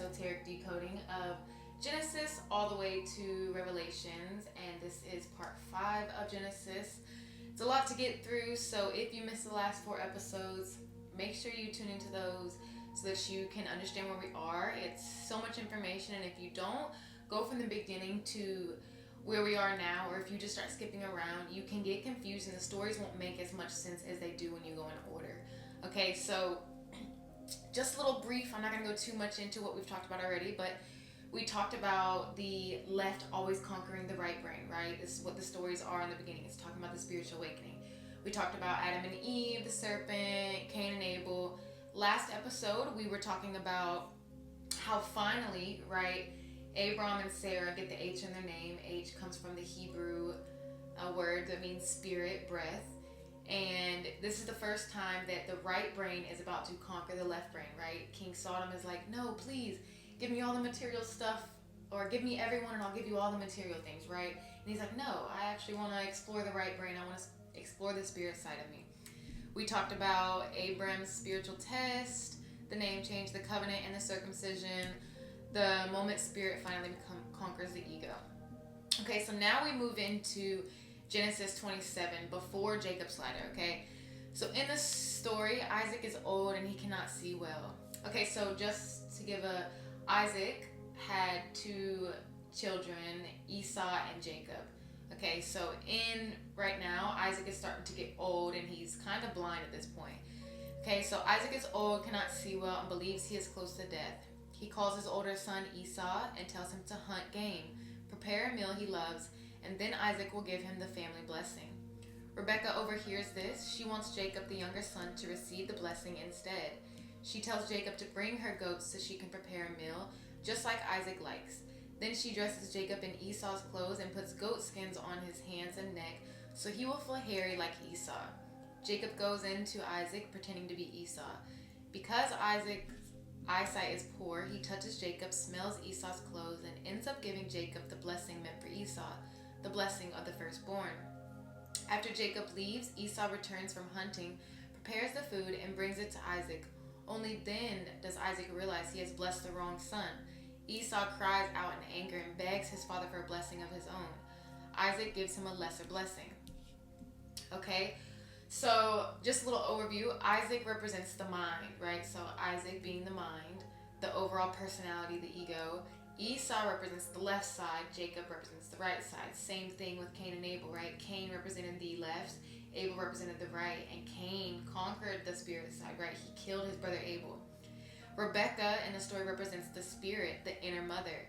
esoteric decoding of Genesis all the way to Revelations, and this is part 5 of Genesis. It's a lot to get through, so if you missed the last 4 episodes, make sure you tune into those so that you can understand where we are. It's so much information, and if you don't go from the beginning to where we are now, or if you just start skipping around, you can get confused and the stories won't make as much sense as they do when you go in order. Okay, so just a little brief. I'm not going to go too much into what we've talked about already, but we talked about the left always conquering the right brain, right? This is what the stories are in the beginning. It's talking about the spiritual awakening. We talked about Adam and Eve, the serpent, Cain and Abel. Last episode, we were talking about how finally, right, Abram and Sarah get the H in their name. H comes from the Hebrew word that means spirit, breath. And this is the first time that the right brain is about to conquer the left brain, right? King Sodom is like, no, please, give me all the material stuff, or give me everyone and I'll give you all the material things, right? And he's like, no, I actually want to explore the right brain. I want to explore the spirit side of me. We talked about Abram's spiritual test, the name change, the covenant, and the circumcision, the moment spirit finally conquers the ego. Okay, so now we move into Genesis 27, before Jacob's ladder, okay? So in this story, Isaac is old and he cannot see well. Okay, so just to give Isaac had 2 children, Esau and Jacob. Okay, so right now, Isaac is starting to get old and he's kind of blind at this point. Okay, so Isaac is old, cannot see well, and believes he is close to death. He calls his older son Esau and tells him to hunt game, prepare a meal he loves, and then Isaac will give him the family blessing. Rebekah overhears this. She wants Jacob, the younger son, to receive the blessing instead. She tells Jacob to bring her goats so she can prepare a meal, just like Isaac likes. Then she dresses Jacob in Esau's clothes and puts goat skins on his hands and neck, so he will feel hairy like Esau. Jacob goes in to Isaac, pretending to be Esau. Because Isaac's eyesight is poor, he touches Jacob, smells Esau's clothes, and ends up giving Jacob the blessing meant for Esau, the blessing of the firstborn. After Jacob leaves, Esau returns from hunting, prepares the food, and brings it to Isaac. Only then does Isaac realize he has blessed the wrong son. Esau cries out in anger and begs his father for a blessing of his own. Isaac gives him a lesser blessing. Okay, so just a little overview. Isaac represents the mind, right? So Isaac being the mind, the overall personality, the ego. Esau represents the left side, Jacob represents the right side. Same thing with Cain and Abel, right? Cain represented the left, Abel represented the right, and Cain conquered the spirit side, right? He killed his brother Abel. Rebekah in the story represents the spirit, the inner mother.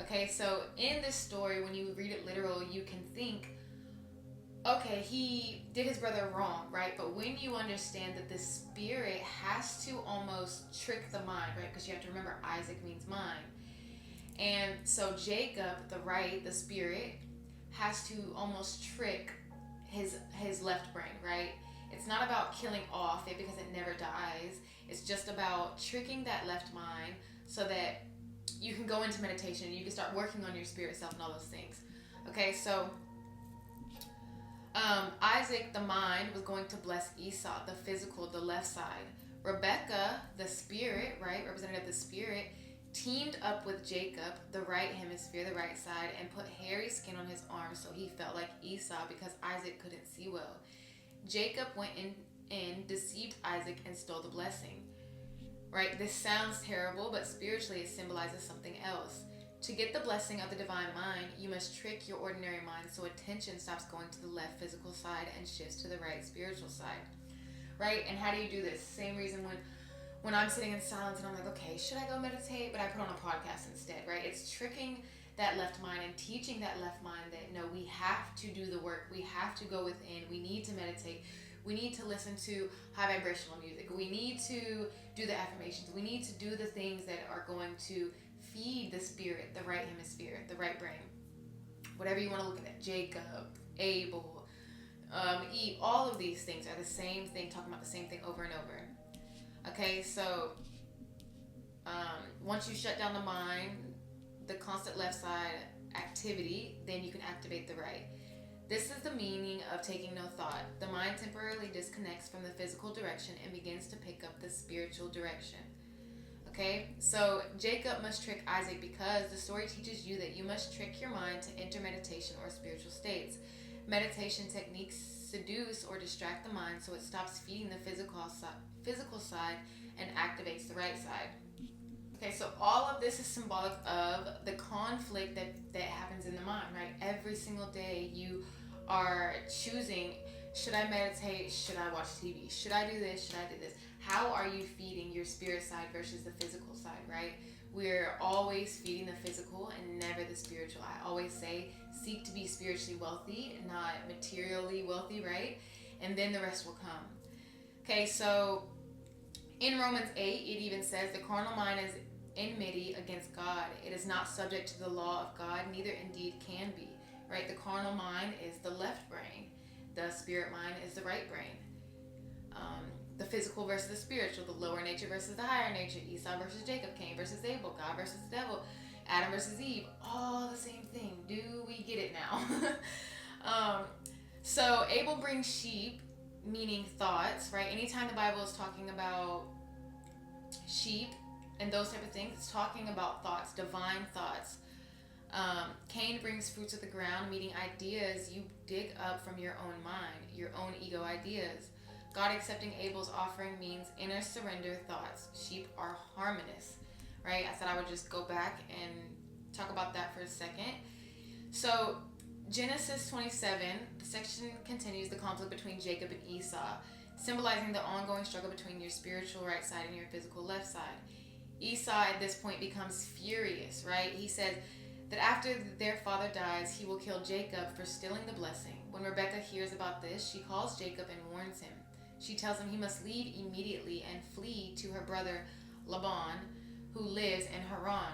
Okay, so in this story, when you read it literal, you can think, okay, he did his brother wrong, right? But when you understand that the spirit has to almost trick the mind, right? Because you have to remember Isaac means mind. And so Jacob, the right, the spirit, has to almost trick his left brain, right? It's not about killing off it because it never dies. It's just about tricking that left mind so that you can go into meditation and you can start working on your spirit self and all those things. Okay, so Isaac, the mind, was going to bless Esau, the physical, the left side. Rebekah, the spirit, right, representative of the spirit, teamed up with Jacob, the right hemisphere, the right side, and put hairy skin on his arms so he felt like Esau because Isaac couldn't see well. Jacob went in, deceived Isaac, and stole the blessing. Right? This sounds terrible, but spiritually it symbolizes something else. To get the blessing of the divine mind, you must trick your ordinary mind so attention stops going to the left physical side and shifts to the right spiritual side. Right? And how do you do this? Same reason when I'm sitting in silence and I'm like, okay, should I go meditate? But I put on a podcast instead, right? It's tricking that left mind and teaching that left mind that, no, we have to do the work. We have to go within. We need to meditate. We need to listen to high vibrational music. We need to do the affirmations. We need to do the things that are going to feed the spirit, the right hemisphere, the right brain. Whatever you want to look at, Jacob, Abel, Eve, all of these things are the same thing, talking about the same thing over and over. Okay, so once you shut down the mind, the constant left side activity, then you can activate the right. This is the meaning of taking no thought. The mind temporarily disconnects from the physical direction and begins to pick up the spiritual direction. Okay, so Jacob must trick Isaac because the story teaches you that you must trick your mind to enter meditation or spiritual states. Meditation techniques seduce or distract the mind so it stops feeding the physical side and activates the right side. Okay, so all of this is symbolic of the conflict that happens in the mind, right? Every single day you are choosing, should I meditate? Should I watch TV? Should I do this? Should I do this? How are you feeding your spirit side versus the physical side, right? We're always feeding the physical and never the spiritual. I always say, seek to be spiritually wealthy, not materially wealthy, right? And then the rest will come. Okay, so in Romans 8, it even says, the carnal mind is enmity against God. It is not subject to the law of God, neither indeed can be, right? The carnal mind is the left brain. The spirit mind is the right brain. The physical versus the spiritual, the lower nature versus the higher nature, Esau versus Jacob, Cain versus Abel, God versus the devil, Adam versus Eve, all the same thing. Do we get it now? So Abel brings sheep, meaning thoughts, right? Anytime the Bible is talking about sheep and those type of things, it's talking about thoughts, divine thoughts. Cain brings fruits of the ground, meaning ideas you dig up from your own mind, your own ego ideas. God accepting Abel's offering means inner surrender thoughts. Sheep are harmonious, right? I said I would just go back and talk about that for a second. So Genesis 27, the section continues the conflict between Jacob and Esau, symbolizing the ongoing struggle between your spiritual right side and your physical left side. Esau at this point becomes furious, right? He says that after their father dies, he will kill Jacob for stealing the blessing. When Rebekah hears about this, she calls Jacob and warns him. She tells him he must leave immediately and flee to her brother Laban, who lives in Haran.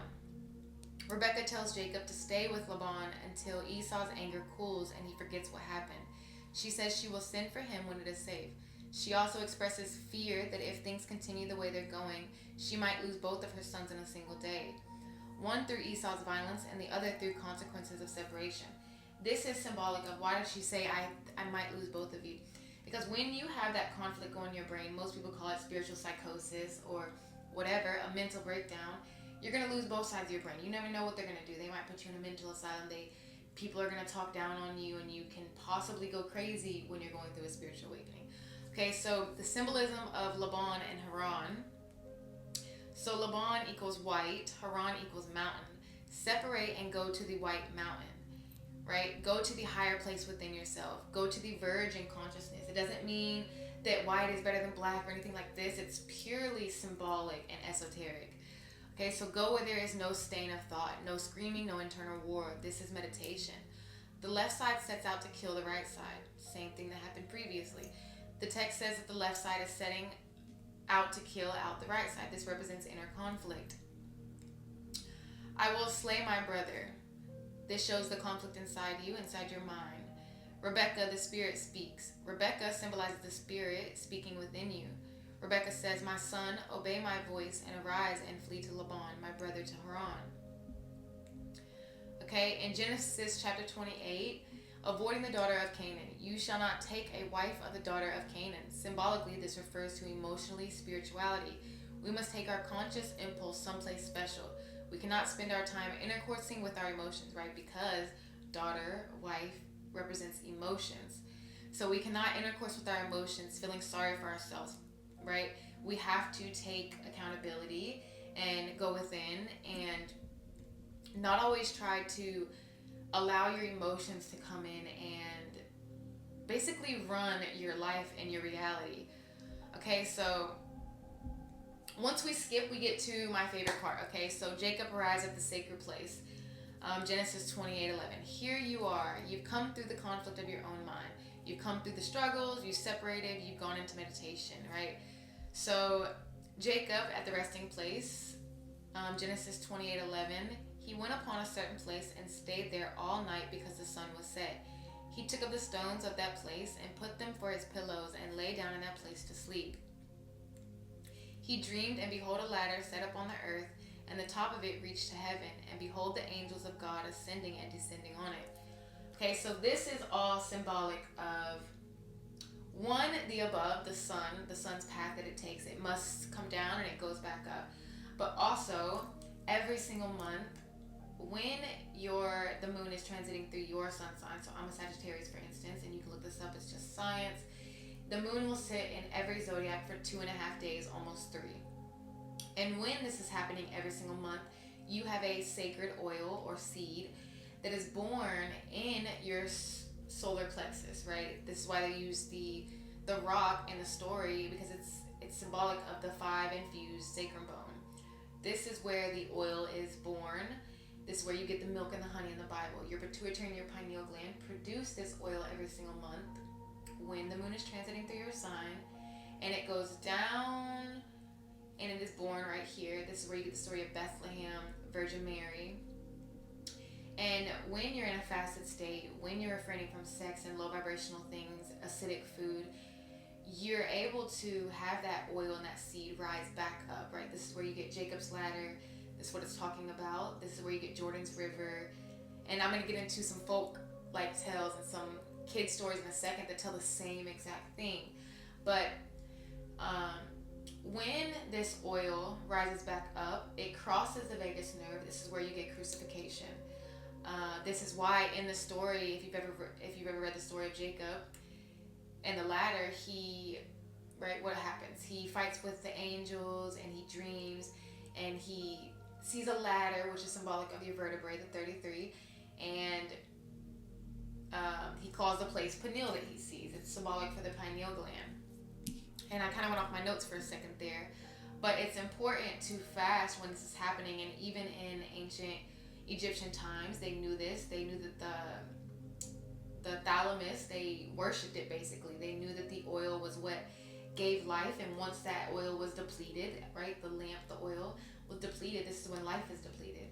Rebekah tells Jacob to stay with Laban until Esau's anger cools and he forgets what happened. She says she will send for him when it is safe. She also expresses fear that if things continue the way they're going, she might lose both of her sons in a single day. One through Esau's violence and the other through consequences of separation. This is symbolic of why does she say, I might lose both of you? Because when you have that conflict going in your brain, most people call it spiritual psychosis or whatever, a mental breakdown, you're going to lose both sides of your brain. You never know what they're going to do. They might put you in a mental asylum. People are going to talk down on you, and you can possibly go crazy when you're going through a spiritual awakening. Okay, so the symbolism of Laban and Haran. So Laban equals white, Haran equals mountain. Separate and go to the white mountain. Right? Go to the higher place within yourself. Go to the virgin consciousness. It doesn't mean that white is better than black or anything like this. It's purely symbolic and esoteric. Okay, so go where there is no stain of thought, no screaming, no internal war. This is meditation. The left side sets out to kill the right side. Same thing that happened previously. The text says that the left side is setting out to kill out the right side. This represents inner conflict. I will slay my brother. This shows the conflict inside you, inside your mind. Rebekah, the spirit speaks. Rebekah symbolizes the spirit speaking within you. Rebekah says, my son, obey my voice and arise and flee to Laban, my brother to Haran. Okay, in Genesis chapter 28, avoiding the daughter of Canaan. You shall not take a wife of the daughter of Canaan. Symbolically, this refers to emotionally spirituality. We must take our conscious impulse someplace special. We cannot spend our time intercoursing with our emotions, right? Because daughter, wife, represents emotions. So we cannot intercourse with our emotions feeling sorry for ourselves, right? We have to take accountability and go within and not always try to allow your emotions to come in and basically run your life and your reality. Okay, so once we skip, we get to my favorite part. Okay, so Jacob arrives at the sacred place. Genesis 28:11. Here you are. You've come through the conflict of your own mind. You've come through the struggles. You've separated. You've gone into meditation, right? So Jacob at the resting place, Genesis 28:11. He went upon a certain place and stayed there all night because the sun was set. He took up the stones of that place and put them for his pillows and lay down in that place to sleep. He dreamed, and behold, a ladder set up on the earth, and the top of it reached to heaven, and behold, the angels of God ascending and descending on it. Okay, so this is all symbolic of, one, the above, the sun's path that it takes. It must come down and it goes back up. But also, every single month, when the moon is transiting through your sun sign, so I'm a Sagittarius for instance, and you can look this up, it's just science. The moon will sit in every zodiac for 2.5 days, almost 3. And when this is happening every single month, you have a sacred oil or seed that is born in your solar plexus, right? This is why they use the rock in the story, because it's symbolic of the 5 infused sacrum bone. This is where the oil is born. This is where you get the milk and the honey in the Bible. Your pituitary and your pineal gland produce this oil every single month when the moon is transiting through your sign, and it goes down and it is born right here. This is where you get the story of Bethlehem, Virgin Mary. And when you're in a fasted state, when you're refraining from sex and low vibrational things, acidic food, you're able to have that oil and that seed rise back up, right? This is where you get Jacob's ladder. This is what it's talking about. This is where you get Jordan's river. And I'm going to get into some folk like tales and some kid stories in a second that tell the same exact thing. But when this oil rises back up, it crosses the vagus nerve. This is where you get crucifixion. This is why in the story, if you've ever read the story of Jacob and the ladder, what happens? He fights with the angels and he dreams and he sees a ladder, which is symbolic of your vertebrae, the 33, and he calls the place Peniel that he sees. It's symbolic for the pineal gland. And I kind of went off my notes for a second there, but it's important to fast when this is happening. And even in ancient Egyptian times, they knew this. They knew that the thalamus, they worshipped it basically. They knew that the oil was what gave life, and once that oil was depleted, right, the lamp, the oil was depleted, this is when life is depleted.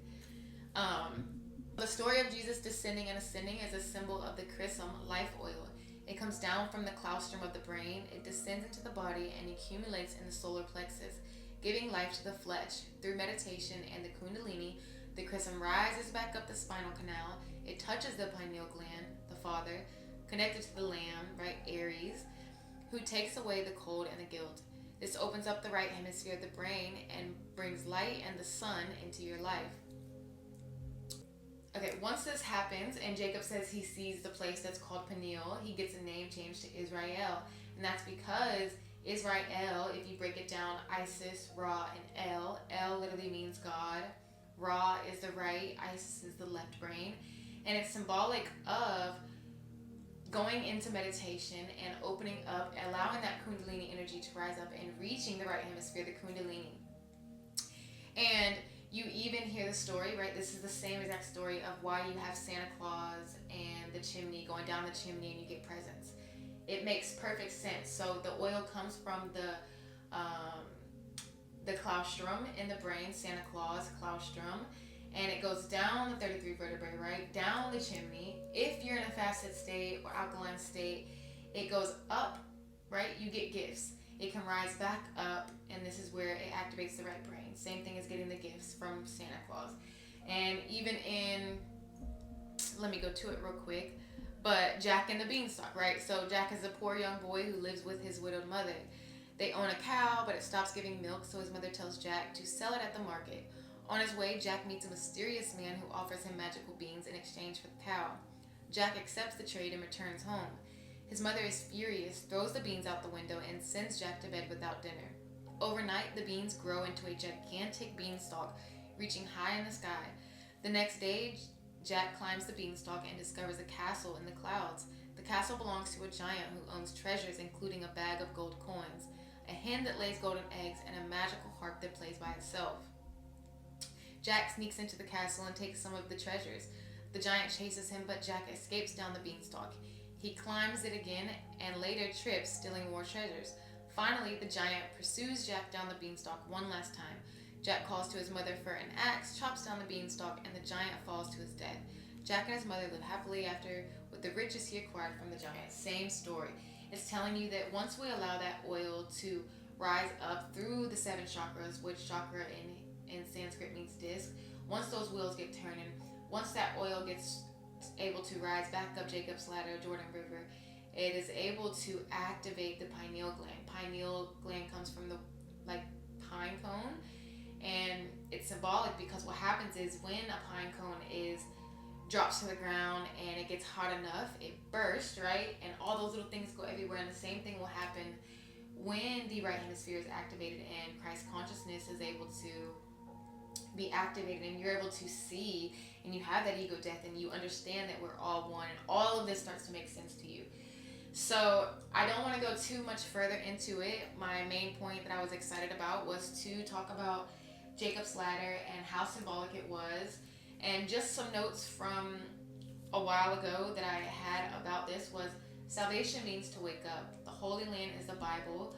The story of Jesus descending and ascending is a symbol of the chrism, life oil. It comes down from the claustrum of the brain, it descends into the body and accumulates in the solar plexus, giving life to the flesh. Through meditation and the kundalini, the chrism rises back up the spinal canal. It touches the pineal gland, the father, connected to the lamb, right, Aries, who takes away the cold and the guilt. This opens up the right hemisphere of the brain and brings light and the sun into your life. Okay, once this happens and Jacob says he sees the place that's called Peniel, he gets a name changed to Israel. And that's because Israel, if you break it down, Isis, Ra, and El. El literally means God. Ra is the right, Isis is the left brain. And it's symbolic of going into meditation and opening up, allowing that kundalini energy to rise up and reaching the right hemisphere, the kundalini. And you even hear the story, right? This is the same exact story of why you have Santa Claus and the chimney, going down the chimney and you get presents. It makes perfect sense. So the oil comes from the claustrum in the brain, Santa Claus, claustrum, and it goes down the 33 vertebrae, right? Down the chimney. If you're in a fasted state or alkaline state, it goes up, right? You get gifts. It can rise back up, and this is where it activates the right brain. Same thing as getting the gifts from Santa Claus. And even in, let me go to it real quick, but Jack and the Beanstalk, right? So Jack is a poor young boy who lives with his widowed mother. They own a cow, but it stops giving milk, so his mother tells Jack to sell it at the market. On his way, Jack meets a mysterious man who offers him magical beans in exchange for the cow. Jack accepts the trade and returns home. His mother is furious, throws the beans out the window, and sends Jack to bed without dinner. Overnight, the beans grow into a gigantic beanstalk, reaching high in the sky. The next day, Jack climbs the beanstalk and discovers a castle in the clouds. The castle belongs to a giant who owns treasures, including a bag of gold coins, a hen that lays golden eggs, and a magical harp that plays by itself. Jack sneaks into the castle and takes some of the treasures. The giant chases him, but Jack escapes down the beanstalk. He climbs it again and later trips, stealing more treasures. Finally, the giant pursues Jack down the beanstalk one last time. Jack calls to his mother for an axe, chops down the beanstalk, and the giant falls to his death. Jack and his mother live happily after with the riches he acquired from the giant. Same story. It's telling you that once we allow that oil to rise up through the 7 chakras, which chakra in Sanskrit means disc, once those wheels get turning, once that oil gets able to rise back up Jacob's ladder, Jordan River, it is able to activate the pineal gland. Pineal gland comes from the pine cone, And it's symbolic because what happens is when a pine cone is drops to the ground and it gets hot enough, it bursts, right? And all those little things go everywhere. And the same thing will happen when the right hemisphere is activated and Christ consciousness is able to be activated, and you're able to see, and you have that ego death, and you understand that we're all one, and all of this starts to make sense to you. So I don't want to go too much further into it. My main point that I was excited about was to talk about Jacob's ladder and how symbolic it was. And just some notes from a while ago that I had about this was salvation means to wake up. The Holy Land is the Bible.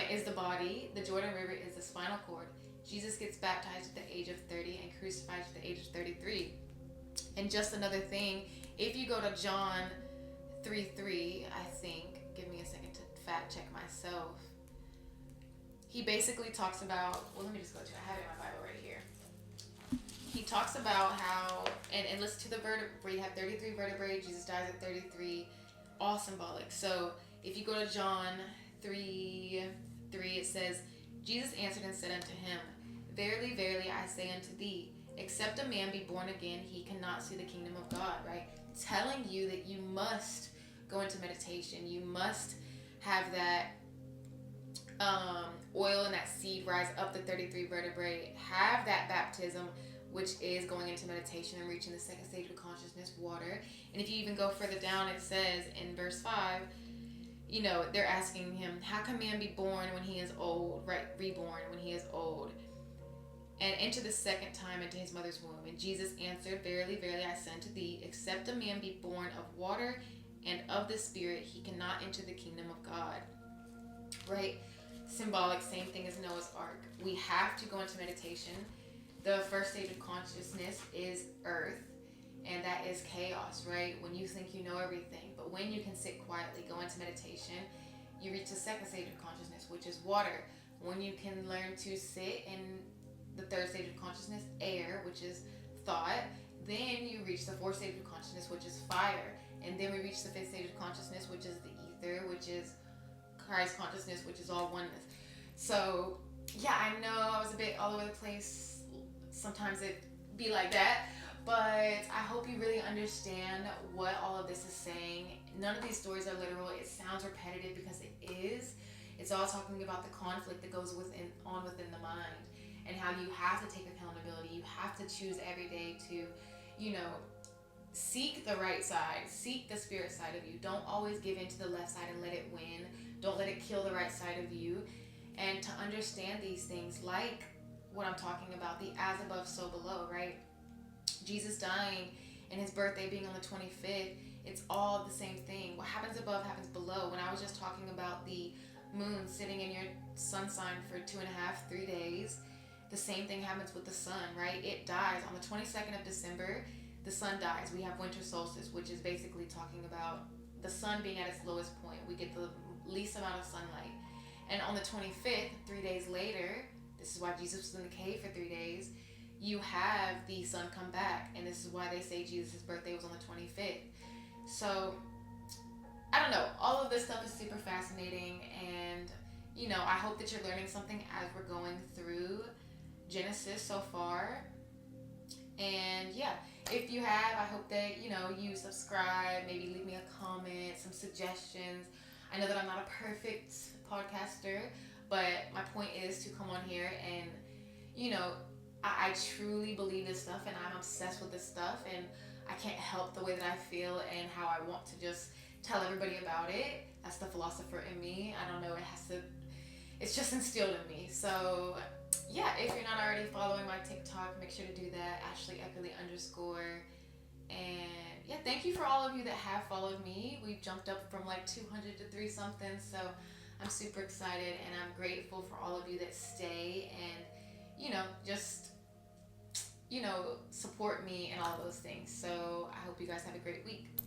Is the body. The Jordan River is the spinal cord. Jesus gets baptized at the age of 30 and crucified at the age of 33. And just another thing, if you go to John 3:3, I think, give me a second to fact check myself. He basically talks about, well, let me just go to it. I have it in my Bible right here. He talks about how, and listen to the vertebrae, you have 33 vertebrae, Jesus dies at 33, all symbolic. So if you go to John 3:3, it says, Jesus answered and said unto him, Verily, verily, I say unto thee, except a man be born again, he cannot see the kingdom of God, right? Telling you that you must go into meditation, you must have that oil and that seed rise up the 33 vertebrae, have that baptism, which is going into meditation and reaching the second stage of consciousness, water. And if you even go further down, it says in verse 5, they're asking him, how can man be born when he is old, right? Reborn when he is old, and enter the second time into his mother's womb. And Jesus answered, Verily, verily, I say unto thee, except a man be born of water and of the Spirit, he cannot enter the kingdom of God. Right? Symbolic, same thing as Noah's Ark. We have to go into meditation. The first stage of consciousness is earth, and that is chaos, right? When you think you know everything. But when you can sit quietly, go into meditation, you reach the second stage of consciousness, which is water. When you can learn to sit in the third stage of consciousness, air, which is thought, then you reach the fourth stage of consciousness, which is fire. And then we reach the fifth stage of consciousness, which is the ether, which is Christ consciousness, which is all oneness. So, yeah, I know I was a bit all over the place. Sometimes it be like that. But I hope you really understand what all of this is saying. None of these stories are literal. It sounds repetitive because it is. It's all talking about the conflict that goes on within the mind, and how you have to take accountability. You have to choose every day to, seek the right side, seek the spirit side of you. Don't always give in to the left side and let it win. Don't let it kill the right side of you. And to understand these things, like what I'm talking about, the as above, so below, right? Jesus dying and his birthday being on the 25th, it's all the same thing. What happens above happens below. When I was just talking about the moon sitting in your sun sign for 2.5-3 days, the same thing happens with the sun, right? It dies on the 22nd of December. The sun dies. We have winter solstice, which is basically talking about the sun being at its lowest point. We get the least amount of sunlight. And on the 25th, 3 days later, this is why Jesus was in the cave for 3 days, you have the sun come back. And this is why they say Jesus' birthday was on the 25th. So, I don't know. All of this stuff is super fascinating. And, I hope that you're learning something as we're going through Genesis so far. And yeah, if you have, I hope that, you subscribe, maybe leave me a comment, some suggestions. I know that I'm not a perfect podcaster, but my point is to come on here and, I truly believe this stuff, and I'm obsessed with this stuff, and I can't help the way that I feel and how I want to just tell everybody about it. That's the philosopher in me. I don't know, it's just instilled in me. So yeah, if you're not already following my TikTok, make sure to do that, @AshleyEckerly_. And yeah, thank you for all of you that have followed me. We've jumped up from like 200 to 3 something, so I'm super excited, and I'm grateful for all of you that stay and, just, support me and all those things. So I hope you guys have a great week.